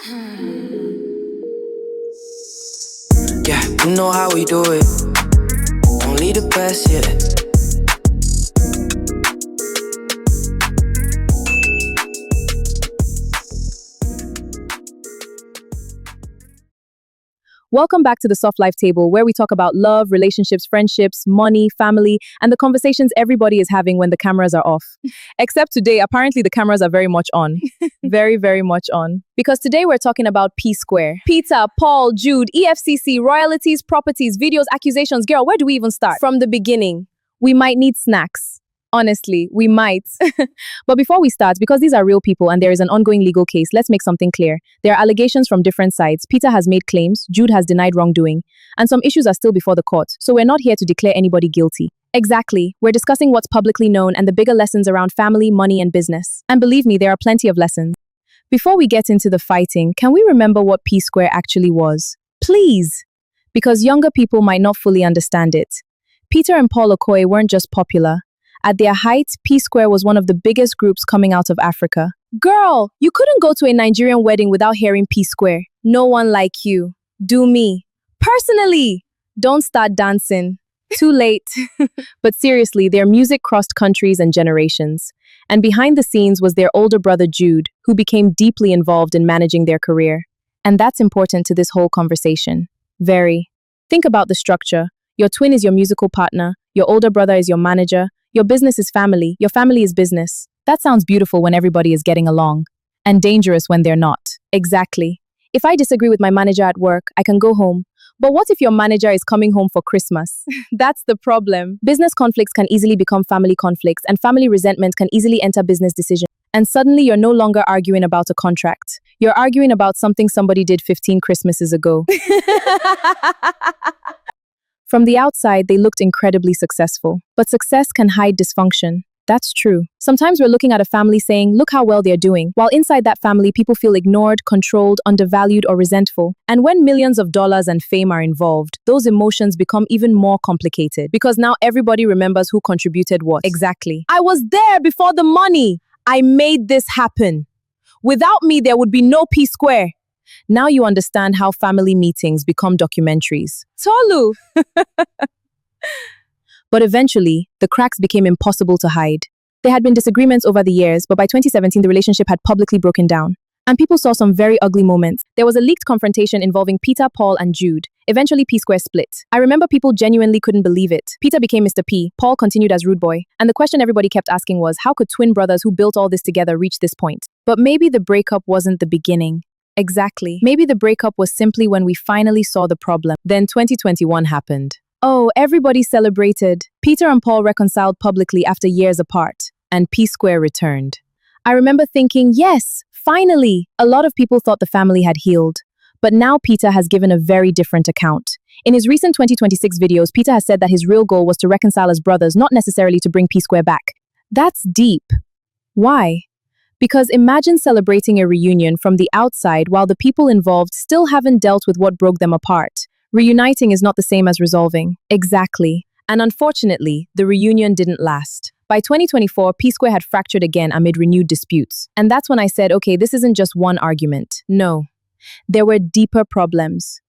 Yeah, you know how we do it. Only the best, yeah. Welcome back to the Soft Life Table, where we talk about love, relationships, friendships, money, family, and the conversations everybody is having when the cameras are off. Except today, apparently the cameras are very much on. Very, very much on. Because today we're talking about P Square. Peter, Paul, Jude, EFCC, royalties, properties, videos, accusations. Girl, where do we even start? From the beginning. We might need snacks. Honestly, we might. But before we start, because these are real people and there is an ongoing legal case, let's make something clear. There are allegations from different sides. Peter has made claims, Jude has denied wrongdoing, and some issues are still before the court. So we're not here to declare anybody guilty. Exactly. We're discussing what's publicly known and the bigger lessons around family, money, and business. And believe me, there are plenty of lessons. Before we get into the fighting, can we remember what P Square actually was? Please! Because younger people might not fully understand it. Peter and Paul Okoye weren't just popular. At their height, P Square was one of the biggest groups coming out of Africa. Girl, you couldn't go to a Nigerian wedding without hearing P Square. No one like you. Do me. Personally. Don't start dancing. Too late. But seriously, their music crossed countries and generations. And behind the scenes was their older brother Jude, who became deeply involved in managing their career. And that's important to this whole conversation. Very. Think about the structure. Your twin is your musical partner. Your older brother is your manager. Your business is family. Your family is business. That sounds beautiful when everybody is getting along. And dangerous when they're not. Exactly. If I disagree with my manager at work, I can go home. But what if your manager is coming home for Christmas? That's the problem. Business conflicts can easily become family conflicts, and family resentment can easily enter business decisions. And suddenly you're no longer arguing about a contract. You're arguing about something somebody did 15 Christmases ago. From the outside, they looked incredibly successful. But success can hide dysfunction. That's true. Sometimes we're looking at a family saying, look how well they're doing, while inside that family, people feel ignored, controlled, undervalued, or resentful. And when millions of dollars and fame are involved, those emotions become even more complicated because now everybody remembers who contributed what. Exactly. I was there before the money. I made this happen. Without me, there would be no P Square. Now you understand how family meetings become documentaries. Tolu! But eventually, the cracks became impossible to hide. There had been disagreements over the years, but by 2017, the relationship had publicly broken down. And people saw some very ugly moments. There was a leaked confrontation involving Peter, Paul, and Jude. Eventually, P Square split. I remember people genuinely couldn't believe it. Peter became Mr. P. Paul continued as Rudeboy. And the question everybody kept asking was, how could twin brothers who built all this together reach this point? But maybe the breakup wasn't the beginning. Exactly. Maybe the breakup was simply when we finally saw the problem. Then 2021 happened. Oh, everybody celebrated. Peter and Paul reconciled publicly after years apart, and P Square returned. I remember thinking, yes, finally! A lot of people thought the family had healed. But now Peter has given a very different account. In his recent 2026 videos, Peter has said that his real goal was to reconcile as brothers, not necessarily to bring P Square back. That's deep. Why? Because imagine celebrating a reunion from the outside while the people involved still haven't dealt with what broke them apart. Reuniting is not the same as resolving. Exactly. And unfortunately, the reunion didn't last. By 2024, P Square had fractured again amid renewed disputes. And that's when I said, okay, this isn't just one argument. No. There were deeper problems.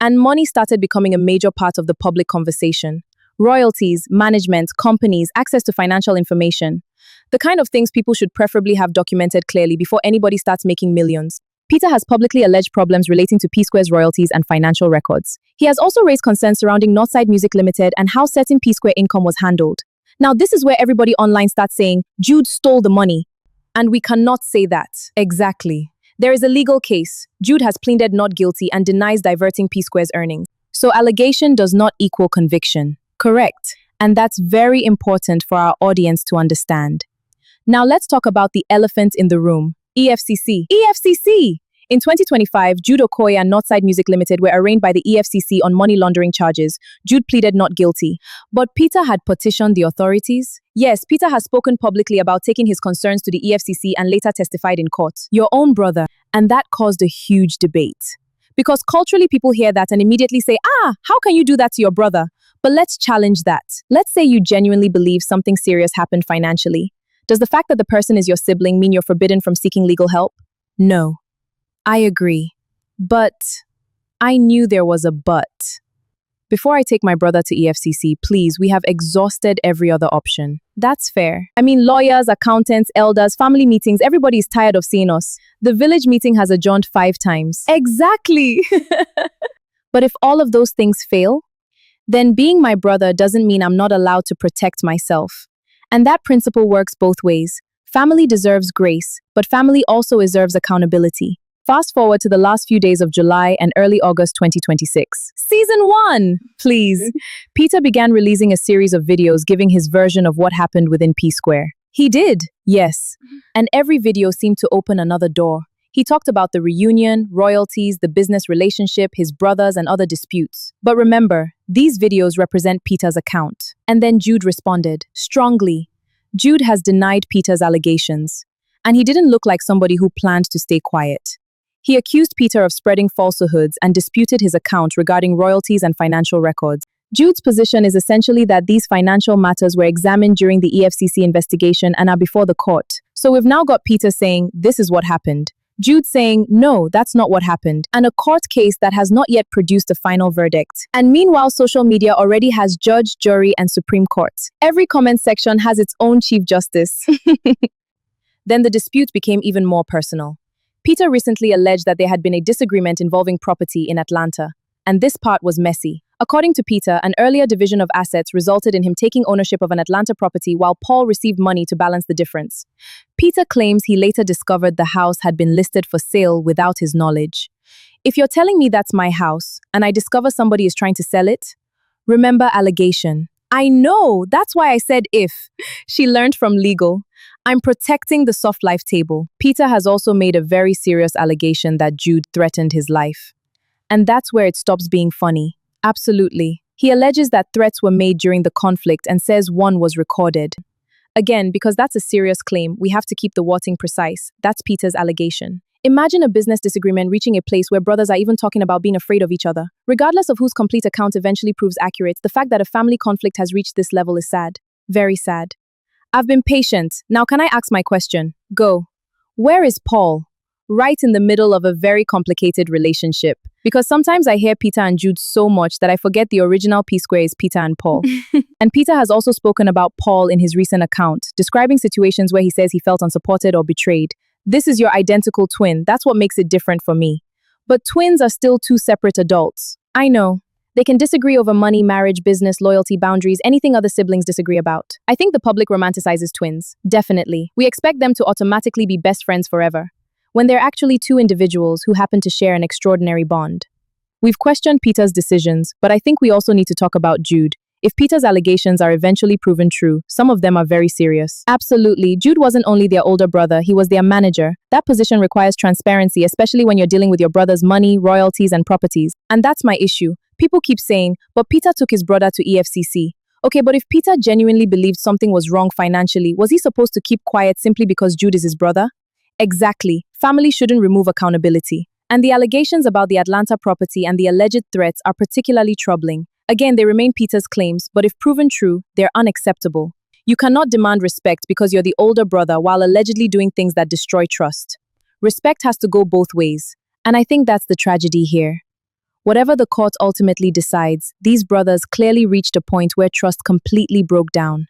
And money started becoming a major part of the public conversation. Royalties, management, companies, access to financial information. The kind of things people should preferably have documented clearly before anybody starts making millions. Peter has publicly alleged problems relating to P Square's royalties and financial records. He has also raised concerns surrounding Northside Music Limited and how certain P Square income was handled. Now, this is where everybody online starts saying, Jude stole the money. And we cannot say that. Exactly. There is a legal case. Jude has pleaded not guilty and denies diverting P Square's earnings. So allegation does not equal conviction. Correct. And that's very important for our audience to understand. Now let's talk about the elephant in the room. EFCC. EFCC! In 2025, Jude Okoye and Northside Music Limited were arraigned by the EFCC on money laundering charges. Jude pleaded not guilty. But Peter had petitioned the authorities. Yes, Peter has spoken publicly about taking his concerns to the EFCC and later testified in court. Your own brother. And that caused a huge debate. Because culturally people hear that and immediately say, how can you do that to your brother? But let's challenge that. Let's say you genuinely believe something serious happened financially. Does the fact that the person is your sibling mean you're forbidden from seeking legal help? No. I agree. But I knew there was a but. Before I take my brother to EFCC, please, we have exhausted every other option. That's fair. I mean, lawyers, accountants, elders, family meetings, everybody is tired of seeing us. The village meeting has adjourned 5 times. Exactly. But if all of those things fail, then being my brother doesn't mean I'm not allowed to protect myself. And that principle works both ways. Family deserves grace, but family also deserves accountability. Fast forward to the last few days of July and early August 2026. Season 1, please. Peter began releasing a series of videos giving his version of what happened within P Square. He did, yes. And every video seemed to open another door. He talked about the reunion, royalties, the business relationship, his brothers, and other disputes. But remember, these videos represent Peter's account. And then Jude responded, strongly. Jude has denied Peter's allegations. And he didn't look like somebody who planned to stay quiet. He accused Peter of spreading falsehoods and disputed his account regarding royalties and financial records. Jude's position is essentially that these financial matters were examined during the EFCC investigation and are before the court. So we've now got Peter saying, this is what happened. Jude saying, no, that's not what happened, and a court case that has not yet produced a final verdict. And meanwhile, social media already has judge, jury, and Supreme Court. Every comment section has its own Chief Justice. Then the dispute became even more personal. Peter recently alleged that there had been a disagreement involving property in Atlanta, and this part was messy. According to Peter, an earlier division of assets resulted in him taking ownership of an Atlanta property while Paul received money to balance the difference. Peter claims he later discovered the house had been listed for sale without his knowledge. If you're telling me that's my house, and I discover somebody is trying to sell it, remember allegation. I know, that's why I said if. She learned from legal. I'm protecting the soft life table. Peter has also made a very serious allegation that Jude threatened his life. And that's where it stops being funny. Absolutely. He alleges that threats were made during the conflict and says one was recorded. Again, because that's a serious claim, we have to keep the wording precise. That's Peter's allegation. Imagine a business disagreement reaching a place where brothers are even talking about being afraid of each other. Regardless of whose complete account eventually proves accurate, the fact that a family conflict has reached this level is sad. Very sad. I've been patient. Now can I ask my question? Go. Where is Paul? Right in the middle of a very complicated relationship. Because sometimes I hear Peter and Jude so much that I forget the original P Square is Peter and Paul. And Peter has also spoken about Paul in his recent account, describing situations where he says he felt unsupported or betrayed. This is your identical twin. That's what makes it different for me. But twins are still 2 separate adults. I know. They can disagree over money, marriage, business, loyalty, boundaries, anything other siblings disagree about. I think the public romanticizes twins. Definitely. We expect them to automatically be best friends forever, when they're actually 2 individuals who happen to share an extraordinary bond. We've questioned Peter's decisions, but I think we also need to talk about Jude. If Peter's allegations are eventually proven true, some of them are very serious. Absolutely, Jude wasn't only their older brother, he was their manager. That position requires transparency, especially when you're dealing with your brother's money, royalties, and properties. And that's my issue. People keep saying, but Peter took his brother to EFCC. Okay, but if Peter genuinely believed something was wrong financially, was he supposed to keep quiet simply because Jude is his brother? Exactly. Family shouldn't remove accountability. And the allegations about the Atlanta property and the alleged threats are particularly troubling. Again, they remain Peter's claims, but if proven true, they're unacceptable. You cannot demand respect because you're the older brother while allegedly doing things that destroy trust. Respect has to go both ways. And I think that's the tragedy here. Whatever the court ultimately decides, these brothers clearly reached a point where trust completely broke down.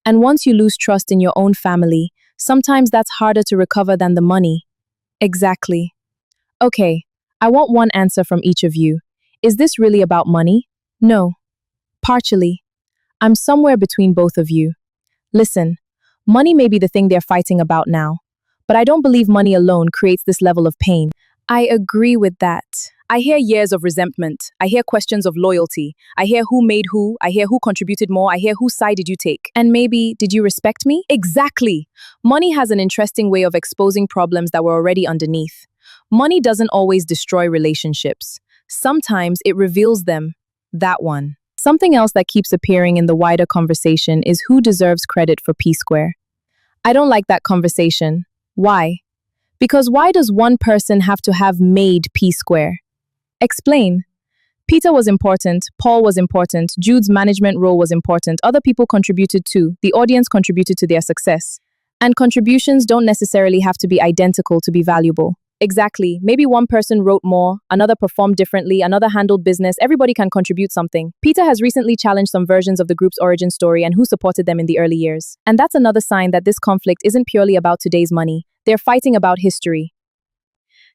And once you lose trust in your own family, sometimes that's harder to recover than the money. Exactly. Okay, I want one answer from each of you. Is this really about money? No. Partially. I'm somewhere between both of you. Listen, money may be the thing they're fighting about now, but I don't believe money alone creates this level of pain. I agree with that. I hear years of resentment. I hear questions of loyalty. I hear who made who. I hear who contributed more. I hear whose side did you take. And maybe, did you respect me? Exactly. Money has an interesting way of exposing problems that were already underneath. Money doesn't always destroy relationships. Sometimes it reveals them. That one. Something else that keeps appearing in the wider conversation is who deserves credit for P Square. I don't like that conversation. Why? Because why does one person have to have made P Square? Explain. Peter was important, Paul was important, Jude's management role was important, other people contributed too, the audience contributed to their success. And contributions don't necessarily have to be identical to be valuable. Exactly. Maybe one person wrote more, another performed differently, another handled business. Everybody can contribute something. Peter has recently challenged some versions of the group's origin story and who supported them in the early years. And that's another sign that this conflict isn't purely about today's money. They're fighting about history.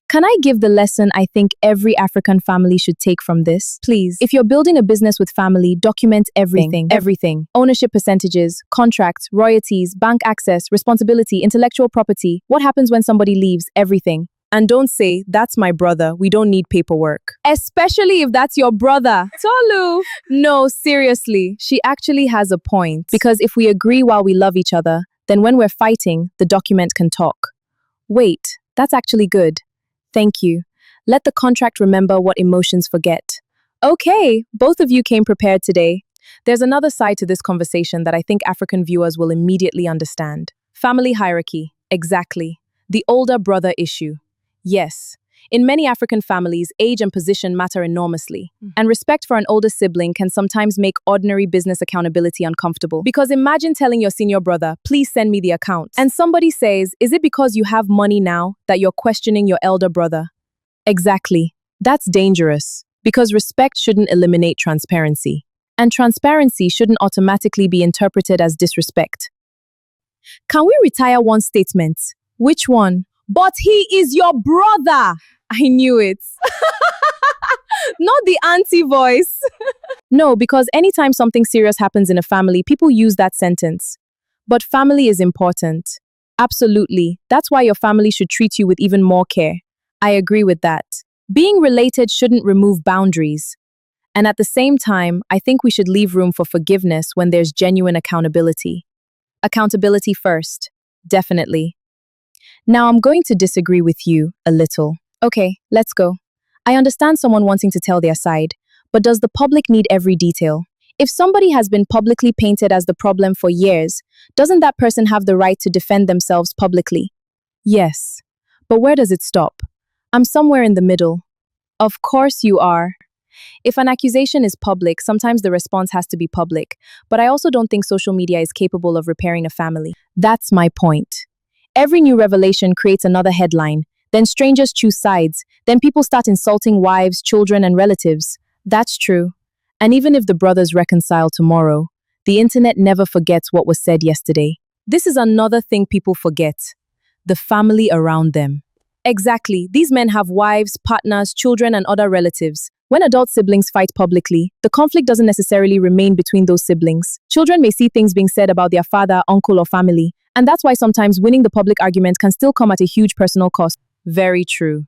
Can I give the lesson I think every African family should take from this? Please. If you're building a business with family, document everything. Everything. Ownership percentages, contracts, royalties, bank access, responsibility, intellectual property. What happens when somebody leaves? Everything. And don't say, that's my brother, we don't need paperwork. Especially if that's your brother. Tolu! No, seriously, she actually has a point. Because if we agree while we love each other, then when we're fighting, the document can talk. Wait, that's actually good. Thank you. Let the contract remember what emotions forget. Okay, both of you came prepared today. There's another side to this conversation that I think African viewers will immediately understand. Family hierarchy. Exactly. The older brother issue. Yes. In many African families, age and position matter enormously. And respect for an older sibling can sometimes make ordinary business accountability uncomfortable. Because imagine telling your senior brother, please send me the account. And somebody says, is it because you have money now that you're questioning your elder brother? Exactly. That's dangerous. Because respect shouldn't eliminate transparency. And transparency shouldn't automatically be interpreted as disrespect. Can we retire one statement? Which one? But he is your brother! I knew it. Not the auntie voice. No, because anytime something serious happens in a family, people use that sentence. But family is important. Absolutely. That's why your family should treat you with even more care. I agree with that. Being related shouldn't remove boundaries. And at the same time, I think we should leave room for forgiveness when there's genuine accountability. Accountability first. Definitely. Now I'm going to disagree with you a little. Okay, let's go. I understand someone wanting to tell their side, but does the public need every detail? If somebody has been publicly painted as the problem for years, doesn't that person have the right to defend themselves publicly? Yes. But where does it stop? I'm somewhere in the middle. Of course you are. If an accusation is public, sometimes the response has to be public, but I also don't think social media is capable of repairing a family. That's my point. Every new revelation creates another headline. Then strangers choose sides. Then people start insulting wives, children, and relatives. That's true. And even if the brothers reconcile tomorrow, the internet never forgets what was said yesterday. This is another thing people forget. The family around them. Exactly. These men have wives, partners, children, and other relatives. When adult siblings fight publicly, the conflict doesn't necessarily remain between those siblings. Children may see things being said about their father, uncle, or family. And that's why sometimes winning the public argument can still come at a huge personal cost. Very true.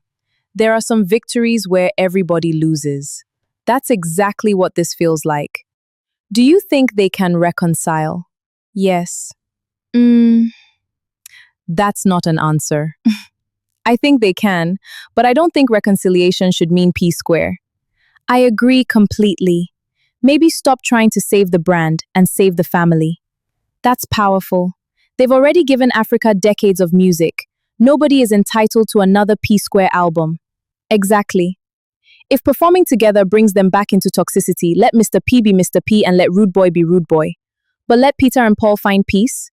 There are some victories where everybody loses. That's exactly what this feels like. Do you think they can reconcile? Yes. That's not an answer. I think they can, but I don't think reconciliation should mean peace square. I agree completely. Maybe stop trying to save the brand and save the family. That's powerful. They've already given Africa decades of music. Nobody is entitled to another P-Square album. Exactly. If performing together brings them back into toxicity, let Mr. P be Mr. P and let Rudeboy be Rudeboy. But let Peter and Paul find peace?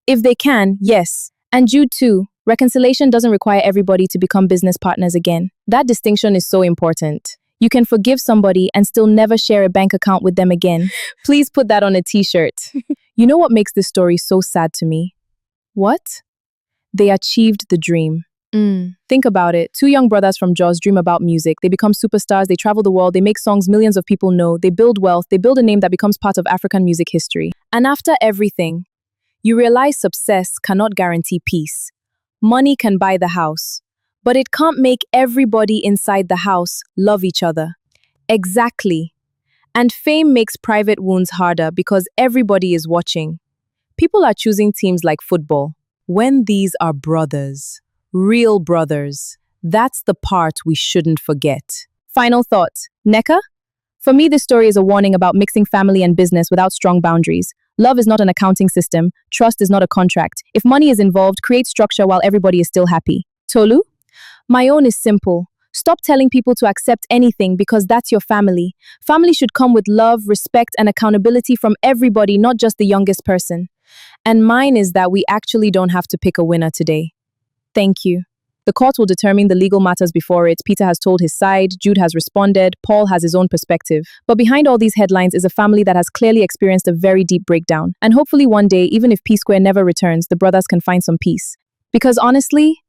If they can, yes. And Jude too. Reconciliation doesn't require everybody to become business partners again. That distinction is so important. You can forgive somebody and still never share a bank account with them again. Please put that on a t-shirt. You know what makes this story so sad to me? What? They achieved the dream. Think about it. Two young brothers from Jaws dream about music. They become superstars, they travel the world, they make songs millions of people know, they build wealth, they build a name that becomes part of African music history. And after everything, you realize success cannot guarantee peace. Money can buy the house, but it can't make everybody inside the house love each other. Exactly. And fame makes private wounds harder because everybody is watching. People are choosing teams like football. When these are brothers, real brothers, that's the part we shouldn't forget. Final thought. Nneka? For me, this story is a warning about mixing family and business without strong boundaries. Love is not an accounting system. Trust is not a contract. If money is involved, create structure while everybody is still happy. Tolu? My own is simple. Stop telling people to accept anything because that's your family. Family should come with love, respect, and accountability from everybody, not just the youngest person. And mine is that we actually don't have to pick a winner today. Thank you. The court will determine the legal matters before it. Peter has told his side, Jude has responded, Paul has his own perspective. But behind all these headlines is a family that has clearly experienced a very deep breakdown. And hopefully one day, even if P Square never returns, the brothers can find some peace. Because honestly,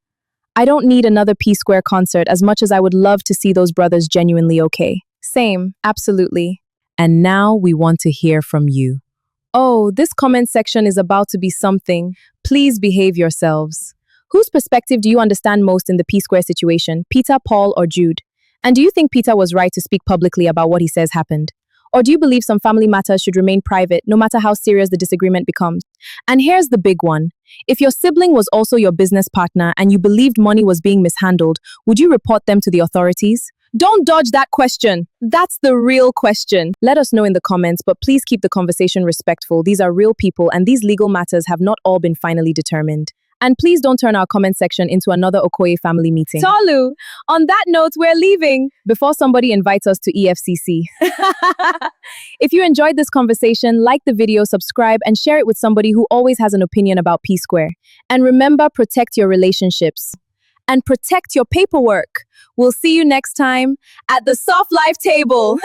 I don't need another P Square concert as much as I would love to see those brothers genuinely okay. Same, absolutely. And now we want to hear from you. Oh, this comment section is about to be something. Please behave yourselves. Whose perspective do you understand most in the P Square situation, Peter, Paul, or Jude? And do you think Peter was right to speak publicly about what he says happened? Or do you believe some family matters should remain private, no matter how serious the disagreement becomes? And here's the big one. If your sibling was also your business partner and you believed money was being mishandled, would you report them to the authorities? Don't dodge that question. That's the real question. Let us know in the comments, but please keep the conversation respectful. These are real people and these legal matters have not all been finally determined. And please don't turn our comment section into another Okoye family meeting. Tolu, on that note, we're leaving before somebody invites us to EFCC. If you enjoyed this conversation, like the video, subscribe, and share it with somebody who always has an opinion about P Square. And remember, protect your relationships. And protect your paperwork. We'll see you next time at the Soft Life table.